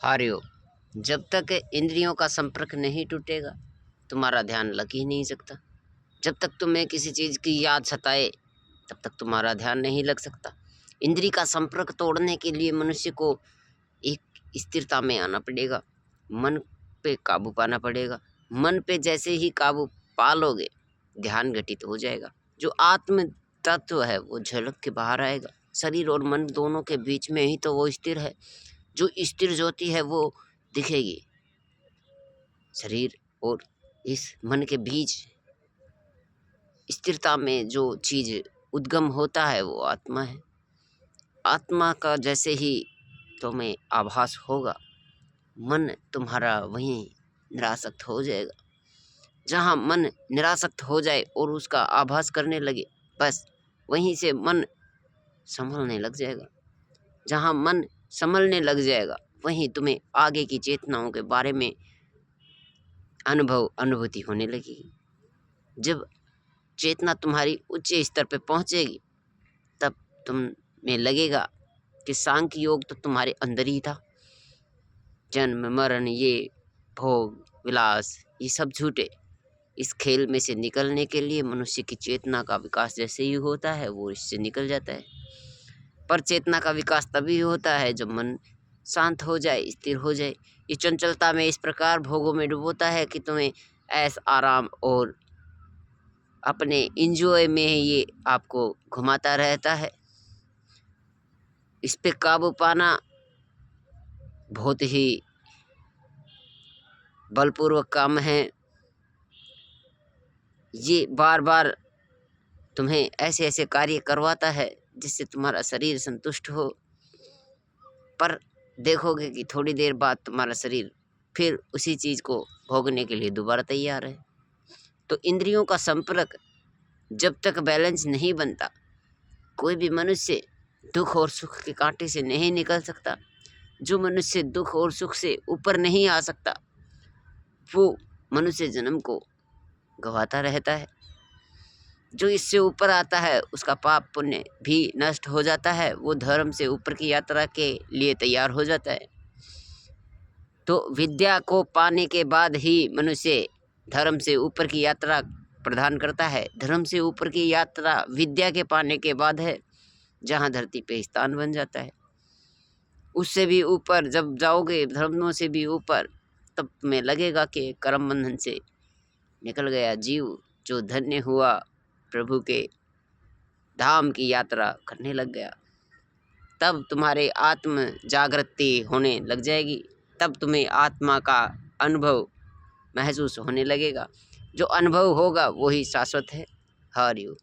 हार्यो, जब तक इंद्रियों का संपर्क नहीं टूटेगा तुम्हारा ध्यान लग ही नहीं सकता। जब तक तुम्हें किसी चीज़ की याद सताए तब तक तुम्हारा ध्यान नहीं लग सकता। इंद्री का संपर्क तोड़ने के लिए मनुष्य को एक स्थिरता में आना पड़ेगा, मन पे काबू पाना पड़ेगा। मन पे जैसे ही काबू पा लोगे ध्यान घटित हो जाएगा। जो आत्म तत्व है वो झलक के बाहर आएगा। शरीर और मन दोनों के बीच में ही तो वो स्थिर है। जो स्थिर ज्योति है वो दिखेगी। शरीर और इस मन के बीच स्थिरता में जो चीज़ उद्गम होता है वो आत्मा है। आत्मा का जैसे ही तुम्हें आभास होगा मन तुम्हारा वहीं निरासक्त हो जाएगा। जहाँ मन निरासक्त हो जाए और उसका आभास करने लगे बस वहीं से मन संभलने लग जाएगा। जहाँ मन संभलने लग जाएगा वहीं तुम्हें आगे की चेतनाओं के बारे में अनुभूति होने लगेगी। जब चेतना तुम्हारी उच्च स्तर पे पहुँचेगी तब तुम्हें लगेगा कि सांख्य योग तो तुम्हारे अंदर ही था। जन्म मरण ये भोग विलास ये सब झूठे। इस खेल में से निकलने के लिए मनुष्य की चेतना का विकास जैसे ही होता है वो इससे निकल जाता है। पर चेतना का विकास तभी होता है जब मन शांत हो जाए, स्थिर हो जाए। ये चंचलता में इस प्रकार भोगों में डुबोता है कि तुम्हें ऐश आराम और अपने इंजॉय में ये आपको घुमाता रहता है। इस पे काबू पाना बहुत ही बलपूर्वक काम है। ये बार बार तुम्हें ऐसे ऐसे कार्य करवाता है जिससे तुम्हारा शरीर संतुष्ट हो। पर देखोगे कि थोड़ी देर बाद तुम्हारा शरीर फिर उसी चीज़ को भोगने के लिए दोबारा तैयार है। तो इंद्रियों का संपर्क जब तक बैलेंस नहीं बनता कोई भी मनुष्य दुख और सुख के कांटे से नहीं निकल सकता। जो मनुष्य दुख और सुख से ऊपर नहीं आ सकता वो मनुष्य जन्म को गंवाता रहता है। जो इससे ऊपर आता है उसका पाप पुण्य भी नष्ट हो जाता है। वो धर्म से ऊपर की यात्रा के लिए तैयार हो जाता है। तो विद्या को पाने के बाद ही मनुष्य धर्म से ऊपर की यात्रा प्रदान करता है। धर्म से ऊपर की यात्रा विद्या के पाने के बाद है जहाँ धरती पे स्थान बन जाता है। उससे भी ऊपर जब जाओगे धर्मों से भी ऊपर तब तुम्हें लगेगा कि कर्म बंधन से निकल गया जीव जो धन्य हुआ प्रभु के धाम की यात्रा करने लग गया। तब तुम्हारे आत्म जागृति होने लग जाएगी। तब तुम्हें आत्मा का अनुभव महसूस होने लगेगा। जो अनुभव होगा वही शाश्वत है। हरि ओम।